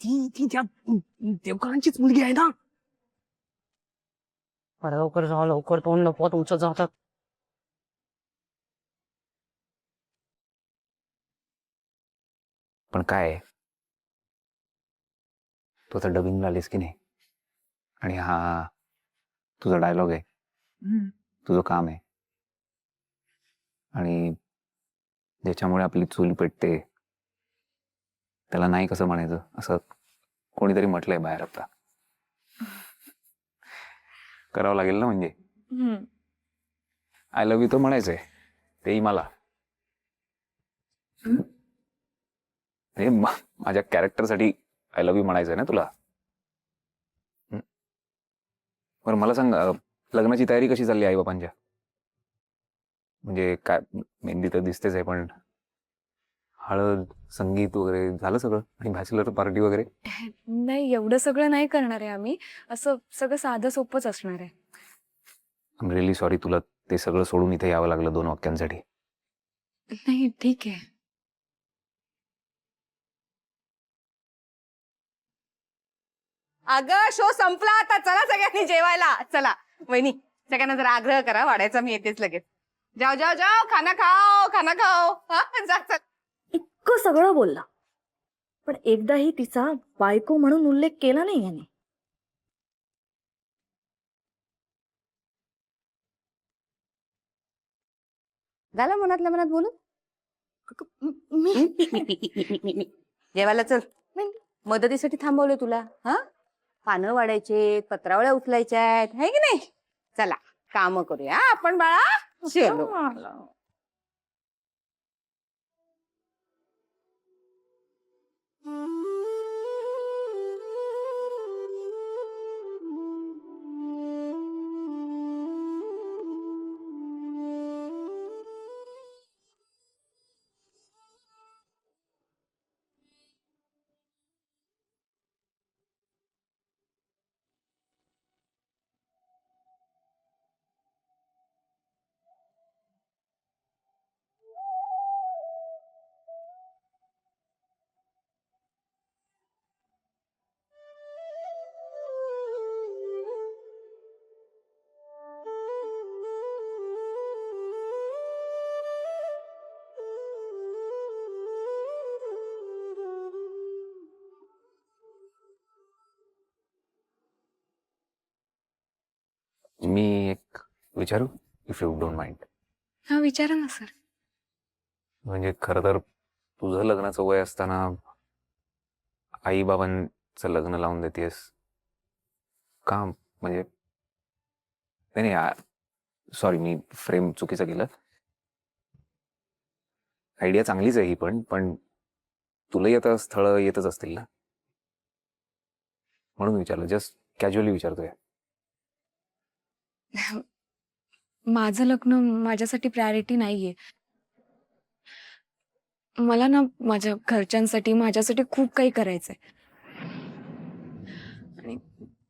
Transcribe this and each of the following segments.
ती ती त्या देवकरांचीच मुलगी आहे ना. अरे लवकर जा, लवकर, तोंड लपवा तुमचं जातात. पण काय आहे, तू आता डबिंगला आलीस की नाही, आणि हा तुझा डायलॉग आहे, तुझं काम आहे, आणि ज्याच्यामुळे आपली चूल पेटते त्याला नाही कसं म्हणायचं असं कोणीतरी म्हटलंय बाहेर. आता करावं लागेल ना. म्हणजे आय लव्ह यू तर म्हणायचंय, तेही मला. म्हणजे माझ्या कॅरेक्टरसाठी आय लव्ह यू म्हणायचंय ना तुला. बरं मला सांग, लग्नाची तयारी कशी चालली आई बापांच्या? म्हणजे काय, मेहंदी तर दिसतेच आहे, पण हळद, संगीत वगैरे झालं सगळं, आणि बॅचलर पार्टी वगैरे? नाही, एवढं सगळं नाही करणार आहे आम्ही. असं सगळं साधं सोपंच असणार आहे. आय एम रिअली सॉरी, तुला ते सगळं सोडून इथे यावं लागलं 2 वाक्यांसाठी. नाही, ठीक आहे. अगं शो संपला आता, चला सगळ्यांनी जेवायला. चला वहिनी, सगळ्यांना जरा आग्रह करा, वाढायचा मी येतेच लगेच. जाओ जाओ जाओ, खाना खाओ, खाना खाओ. हा जा चल. इतकं सगळं बोलला, पण एकदाही तिचा बायको म्हणून उल्लेख केला नाही याने. झालं मनातल्या मनात बोलून. जेवायला चल. मदतीसाठी थांबवले तुला. हा, पानं वाढायचे, पत्रावळ्या उचलायच्या आहेत, है की नाही? चला काम करूया आपण बाळा. चलो. मी एक विचारू, इफ यू डोंट माइंड? हा, विचारा ना सर. म्हणजे खरं तर तुझं लग्नाचं वय असताना आई बाबांचं लग्न लावून देतेस का? म्हणजे नाही नाही, सॉरी, मी फ्रेम चुकीचं केलं. आयडिया चांगलीच आहे ही, पण तुलाही आता स्थळ येतच असतील ना, म्हणून विचारलं, जस्ट कॅज्युअली विचारतोय. माझं लग्न माझ्यासाठी प्रायोरिटी नाहीये. मला ना माझ्या घरच्यांसाठी, माझ्यासाठी खूप काही करायचंय. आणि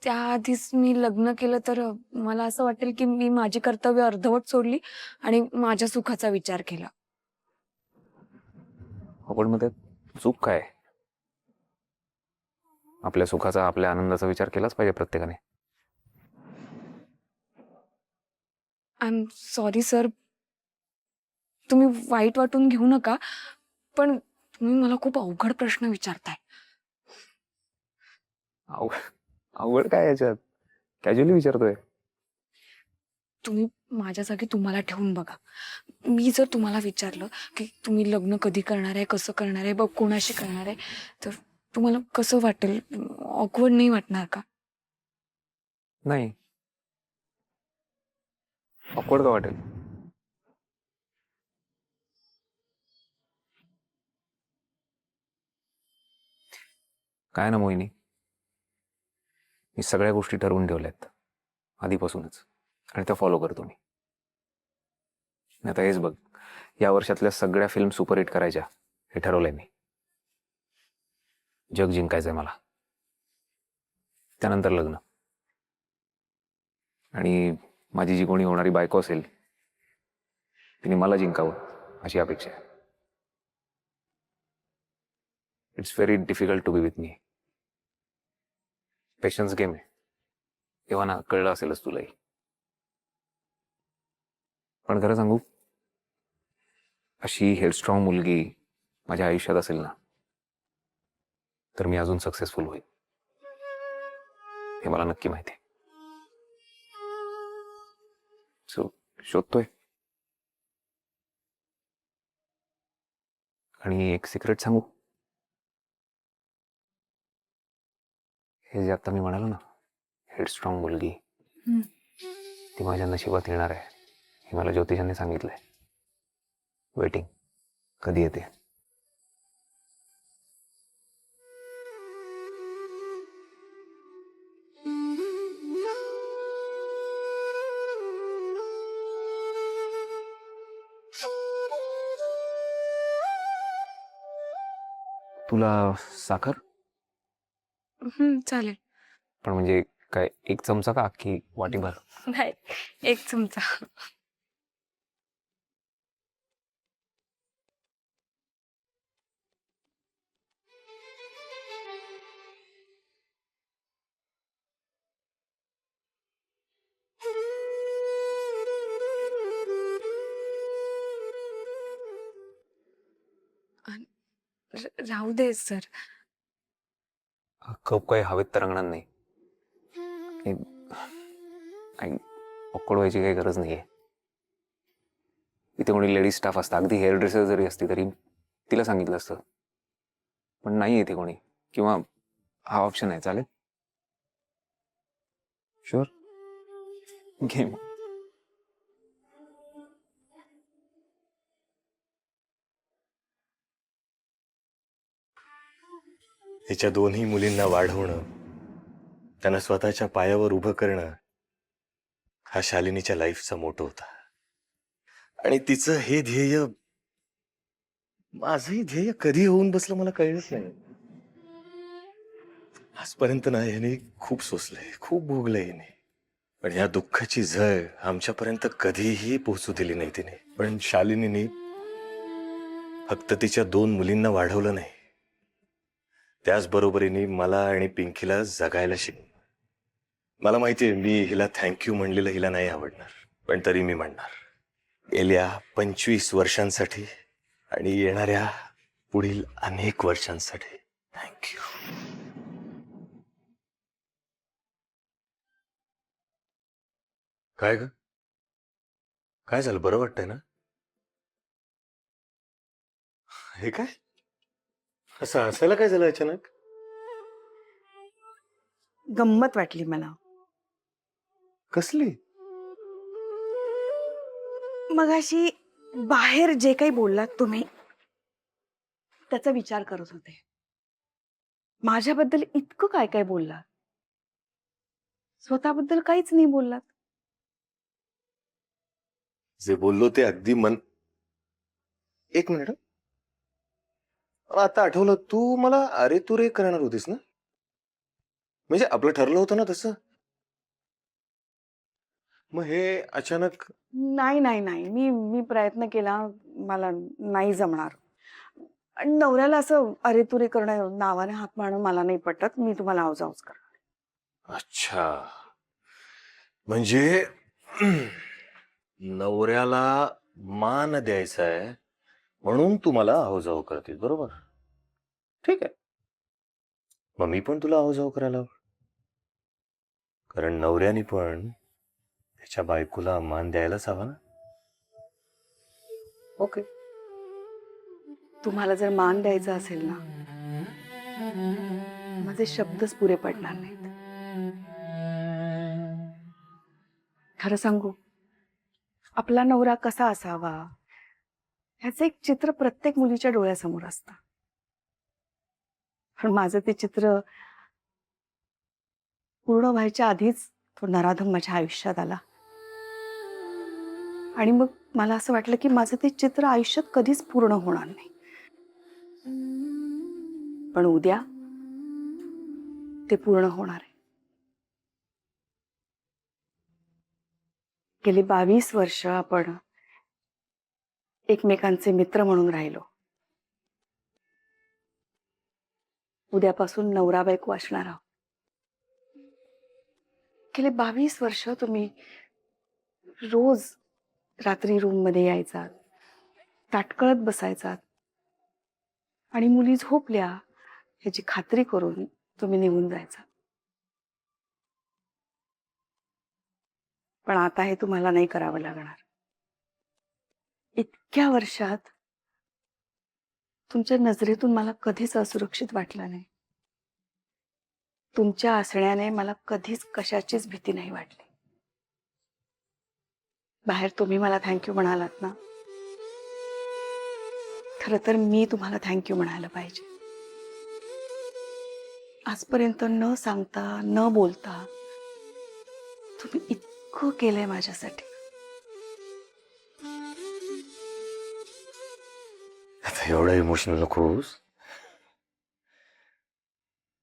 त्याआधीच मी लग्न केलं तर मला असं वाटेल की मी माझी कर्तव्य अर्धवट सोडली आणि माझ्या सुखाचा विचार केला. पण मग त्यात चूक काय? आपल्या सुखाचा, आपल्या आनंदाचा विचार केलाच पाहिजे प्रत्येकाने. आय एम सॉरी सर, तुम्ही वाईट वाटून घेऊ नका, पण तुम्ही मला खूप अवघड प्रश्न विचारताय. अवघड काय याच्यात? कॅज्युअली विचारतोय. तुम्ही माझ्या जागी तुम्हाला ठेवून बघा. मी जर तुम्हाला विचारलं की तुम्ही लग्न कधी करणार आहे, कसं करणार आहे, कोणाशी करणार आहे, तर तुम्हाला कसं वाटेल? ऑकवर्ड नाही वाटणार का? नाही, ऑकवर्ड का वाटेल? काय ना मोहिनी, मी सगळ्या गोष्टी ठरवून ठेवल्यात आधीपासूनच, आणि त्या फॉलो करतो मी. आता हेच बघ, या वर्षातल्या सगळ्या फिल्म सुपरहिट करायच्या हे ठरवलंय मी. जग जिंकायचंय मला, त्यानंतर लग्न, आणि माझी जी कोणी होणारी बायको असेल तिने मला जिंकावं अशी अपेक्षा आहे. It's very difficult to be with me. Patience game आहे. तेव्हा ना कळलं असेलच तुलाही. पण खरं सांगू, अशी हेडस्ट्रॉंग मुलगी माझ्या आयुष्यात असेल ना, तर मी अजून सक्सेसफुल होईल, हे मला नक्की माहिती आहे. सो शोधतोय. आणि एक सिक्रेट सांगू, हे जे आता मी म्हणालो ना, हेडस्ट्रॉंग मुलगी, ती माझ्या नशिबात येणार आहे, हे मला ज्योतिषाने सांगितलंय. वेटिंग कधी येते. तुला साखर? चालेल. पण म्हणजे काय, एक चमचा का की वाटीभर? नाही, एक चमचा. राहू दे सर. कप काही हवेत तरंगणार नाही. ऑकवर्ड व्हायची काही गरज नाहीये. इथे कोणी लेडीज स्टाफ असता, अगदी हेअर ड्रेसर जरी असती तरी तिला सांगितलं असतं, पण नाही इथे कोणी. किंवा हा ऑप्शन आहे. चालेल? शुअर? घे मग. हिच्या दोन्ही मुलींना वाढवणं, त्यांना स्वतःच्या पायावर उभं करणं, हा शालिनीच्या लाईफचा मोटो होता. आणि तिचं हे ध्येय, माझंही ध्येय कधी होऊन बसलं मला कळलंच नाही. आजपर्यंत ना याने खूप सोसलंय, खूप भोगलंय याने, पण या दुःखाची झळ आमच्यापर्यंत कधीही पोहोचू दिली नाही तिने. पण शालिनीने फक्त तिच्या 2 मुलींना वाढवलं नाही, त्याचबरोबरीने मला आणि पिंकीला जगायला शिकवलं. मला माहितीये मी हिला थँक्यू म्हणलेलं हिला नाही आवडणार, पण तरी मी म्हणणार. गेल्या 25 वर्षांसाठी आणि येणाऱ्या पुढील अनेक वर्षांसाठी थँक्यू. काय ग, काय झालं? बरं वाटतंय ना? हे काय असं हसायला काय झालं अचानक? गंमत वाटली मला. कसली? मगाशी बाहेर जे काही बोललात तुम्ही, त्याचा विचार करत होते. माझ्याबद्दल इतकं काय काय बोललात, स्वतःबद्दल काहीच नाही बोललात. जे बोललो ते अगदी मन. एक मिनिट. आता आठवलं, तू मला अरे तू रे करणार होतीस ना? म्हणजे आपलं ठरलं होतं ना तसं? मग हे अचानक? नाही नाही नाही, मी मी प्रयत्न केला, मला नाही जमणार. आणि नवऱ्याला असं अरे तुरे करणं, नावाने हाक मारणं मला नाही पटत. मी तुम्हाला आवजावच करणार. अच्छा, म्हणजे नवऱ्याला मान द्यायचा आहे म्हणून तू मला आहोजाव करतेस, बरोबर? ठीक आहे, मग मी पण तुला आहोजाव करायला हवं. कारण नवऱ्याने पण त्याच्या बायकोला मान द्यायलाच हवा ना. ओके. तुम्हाला जर मान द्यायचा असेल ना, माझे शब्दच पुरे पडणार नाहीत. खरं सांगू, आपला नवरा कसा असावा ह्याचं एक चित्र प्रत्येक मुलीच्या डोळ्यासमोर असतं. पण माझं ते चित्र पूर्ण व्हायच्या आधीच तो नराधम माझ्या आयुष्यात आला. आणि मग मला असं वाटलं की माझं ते चित्र आयुष्यात कधीच पूर्ण होणार नाही. पण उद्या ते पूर्ण होणार आहे. गेली 22 वर्ष आपण एकमेकांचे मित्र म्हणून राहिलो. उद्यापासून नवरा बायको असणार आहोत. गेले 22 वर्ष तुम्ही रोज रात्री रूम मध्ये यायचा, ताटकळत बसायचा आणि मुली झोपल्या ह्याची खात्री करून तुम्ही निघून जायचा. पण आता हे तुम्हाला नाही करावं लागणार. इतक्या वर्षात तुमच्या नजरेतून मला कधीच असुरक्षित वाटलं नाही. तुमच्या असण्याने मला कधीच कशाचीच भीती नाही वाटली. बाहेर तुम्ही मला थँक्यू म्हणालात ना, खरं तर मी तुम्हाला थँक्यू म्हणायला पाहिजे. आजपर्यंत न सांगता न बोलता तुम्ही इतकं केलंय माझ्यासाठी. आता एवढं इमोशनल नकोस.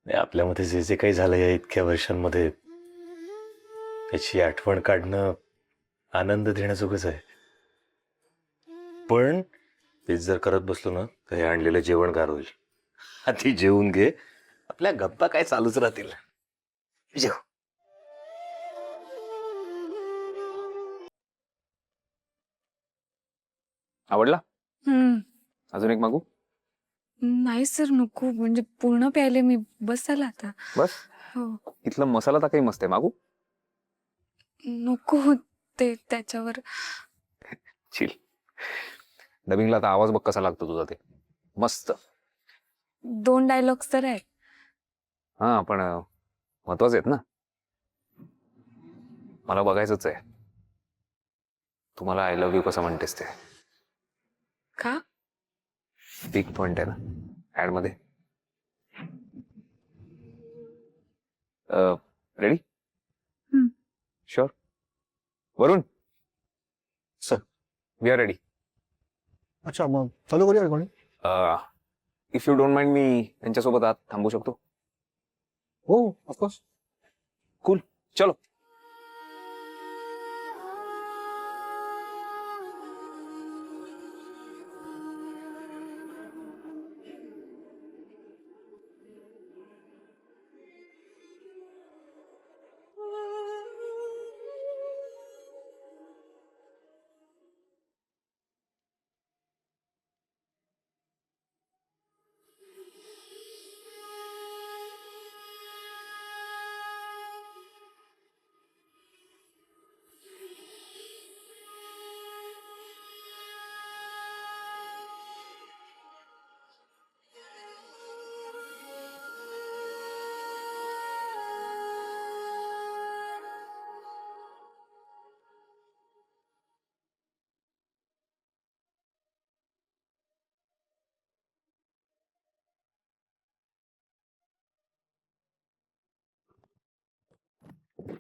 नाही, आपल्यामध्ये जे जे काही झालं या इतक्या वर्षांमध्ये त्याची आठवण काढणं आनंद देण्याजोगंच आहे. पण तेच जर करत बसलो ना तर हे आणलेलं जेवण गार होईल. आधी जेवून घे, आपल्या गप्पा काय चालूच राहतील. जेव. आवडला? हम्म. अजून एक मागू? नाही सर, नको. म्हणजे पूर्ण प्यायले मी. बस झाला आता. बस. हो. इथलं मसाला तर काही मस्त आहे, मागू? नको ते त्याच्यावर. चिल. डबिंगला तर आवाज बघ कसा लागतो तुझा, ते मस्त. 2 डायलॉग्स तर आहेत. हा, पण महत्वाचे आहेत ना. मला बघायचंच आहे तुम्हाला आय लव्ह यू कसं म्हणतेस ते. का? बिग पॉइंट आहे ना ऍड मध्ये. Ready? Sure? Varun sir. We are ready. अच्छा, मग चालू करूया कोणी? इफ यू डोंट माइंड, मी त्यांच्यासोबत आत थांबू शकतो? हो, ऑफकोर्स. कूल, चलो.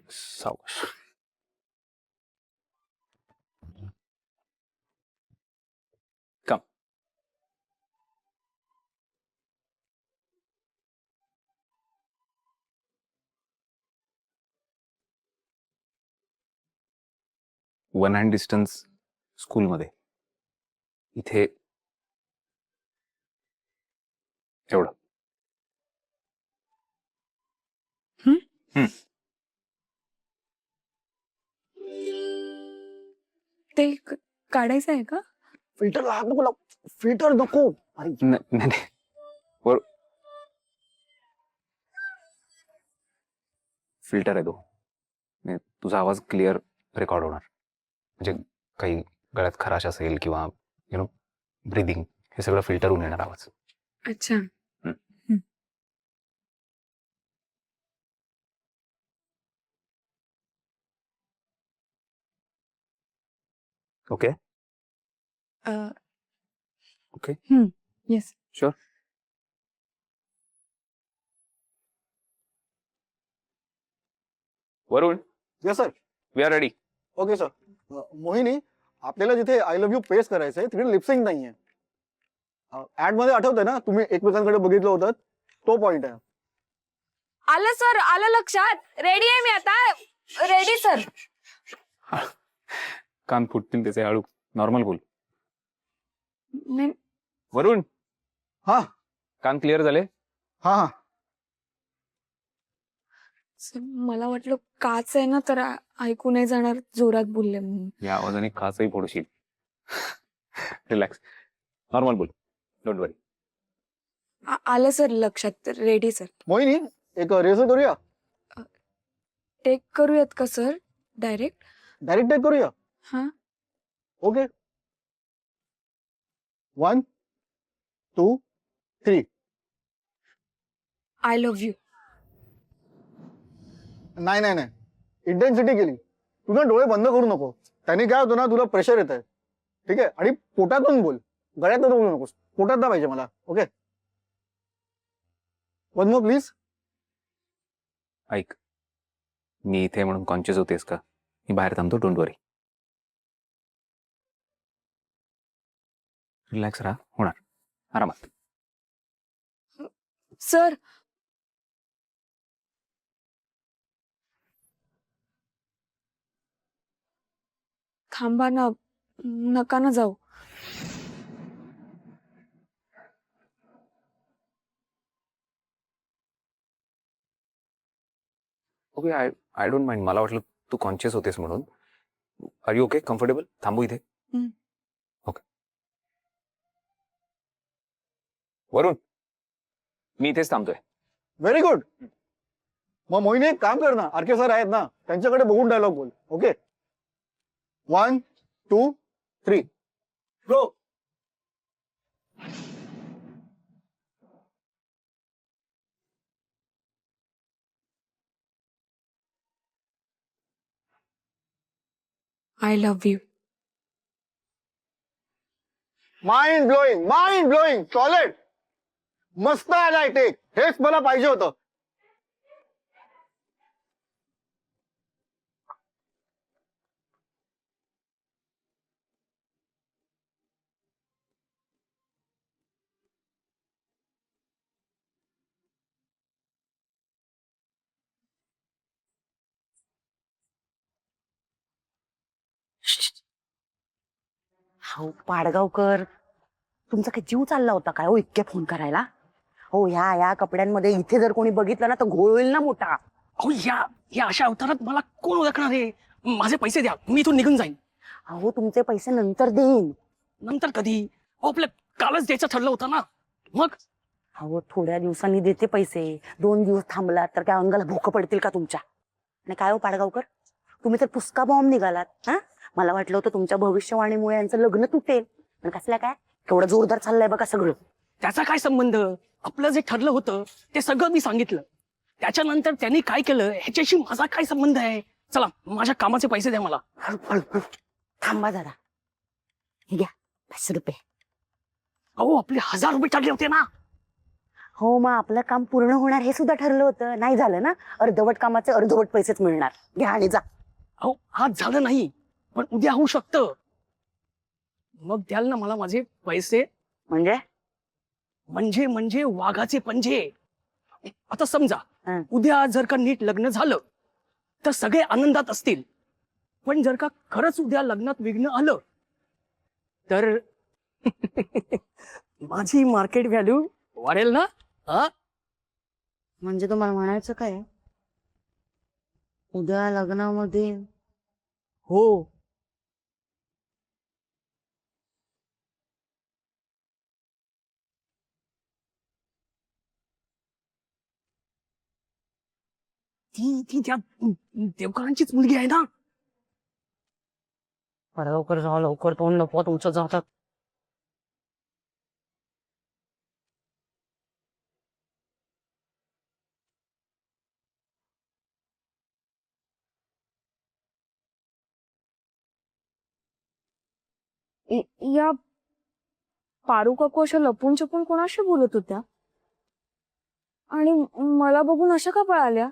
सावकाश. कम. वन हँड डिस्टन्स स्कूलमध्ये इथे एवढं. ते काढायचं आहे का? फिल्टर हात नको लाव. फिल्टर नको. अरे नाही नाही. फिल्टर आहे तो. नाही, तुझा आवाज क्लिअर रेकॉर्ड होणार. म्हणजे काही गळ्यात खराश असेल किंवा ब्रीदिंग, हे सगळं फिल्टर होऊन येणार आवाज. अच्छा. Okay. Uh, okay. Yes. Sure. Varun, yes sir. We are ready. Okay sir. Mohini, आपल्याला जिथे आय लव्ह यू पेस्ट करायचंय तिकडे लिपसिंग नाहीये. ऍड मध्ये आठवतंय ना, तुम्ही एकमेकांकडे बघितलं होतं, तो पॉइंट आहे. आलं सर, आलं लक्षात. रेडी आहे मी आता. Ready sir. कान फुटतील त्याचे, हळू नॉर्मल बोल. नाही. वरुण, हा कान क्लिअर झाले? हा हा. सर, मला वाटलं काच आहे ना तर ऐकू नाही जाणार जोरात बोलले म्हणून. या आवाजाने काचही फोडशील. रिलॅक्स, नॉर्मल बोल, डोंट वरी. आलं सर लक्षात. Ready sir. मोहिनी एक रेसर करूया, टेक करूयात का सर डायरेक्ट? डायरेक्ट टेक करूया. हा. ओके 1 2 3. I love you. नाही नाही नाही, इंटेन्सिटी केली. तू ना डोळे बंद करू नको, त्याने काय होतं ना तुला प्रेशर येत आहे. ठीक आहे, आणि पोटातून बोल, गळ्यातून बोलू नकोस, पोटात ना पाहिजे मला. Okay 1 more please. ऐक, मी इथे म्हणून कॉन्शियस होतेस का? मी बाहेर थांबतो, डोंट वरी. रिलॅक्स राहा, होणार आरामात. सर, थांबा ना, नका ना जाऊ. Okay, I don't mind. मला वाटलं तू कॉन्शियस होतेस म्हणून. Are you okay, comfortable? थांबू इथे? हम्म. ओके. वरुण, मी इथेच थांबतोय. Very good. मग मोहिनी एक काम कर ना, आरके सर आहेत ना, त्यांच्याकडे बघून डायलॉग बोल. Okay 1 2 3 go. I love you. Mind blowing toilet. मस्त आलाय टेक, हेच मला पाहिजे होतं. हो पाडगावकर, तुमचा काय जीव चालला होता काय हो इतके फोन करायला? हो या कपड्यांमध्ये इथे जर कोणी बघितलं ना तर घोळ होईल ना मोठा. अहो या अशा अवतारात मला कोण ओळखणार आहे? माझे पैसे द्या, मी इथून निघून जाईन. अहो तुमचे पैसे नंतर देईन. नंतर कधी? अहो आपल्या कालच द्यायचं ठरलं होतं ना. मग अहो थोड्या दिवसांनी देते पैसे. 2 दिवस थांबलात तर काय अंगाला भोकं पडतील का तुमच्या? आणि काय हो पाडगावकर, तुम्ही तर पुस्का बॉम्ब निघालात. हा, मला वाटलं होतं तुमच्या भविष्यवाणीमुळे यांचं लग्न तुटेल, पण कसल्या काय केवढं जोरदार चाललंय बघा सगळं. त्याचा काय संबंध? आपलं जे ठरलं होतं ते सगळं मी सांगितलं. त्याच्यानंतर त्यांनी काय केलं ह्याच्याशी माझा काय संबंध आहे? चला, माझ्या कामाचे पैसे द्या मला. हळू थांबा जरा. हे घ्या 500 रुपये. अहो आपले 1000 रुपये ठरले होते ना. हो मग आपलं काम पूर्ण होणार हे सुद्धा ठरलं होतं. नाही झालं ना, अर्धवट कामाचे अर्धवट पैसेच मिळणार. घ्या आणि जा. अहो आज झालं नाही, पण उद्या होऊ शकतं. मग द्याल ना मला माझे पैसे? म्हणजे म्हणजे वाघाचे पंजे. आता समजा हं. उद्या जर का नीट लग्न झालं तर सगळे आनंदात असतील, पण जर का खरंच उद्या लग्नात विघ्न आलं तर माझी मार्केट व्हॅल्यू वाढेल ना. हा, म्हणजे तुम्हाला म्हणायचं काय उद्या लग्नामध्ये हो. ती त्या देवकरांचीच मुलगी आहे ना. लवकर जाऊ, लवकर तोंड लपवा तुमचं जातात. या पारू काकू अशा लपून छपून कोणाशी बोलत होत्या आणि मला बघून अशा का पळाल्या?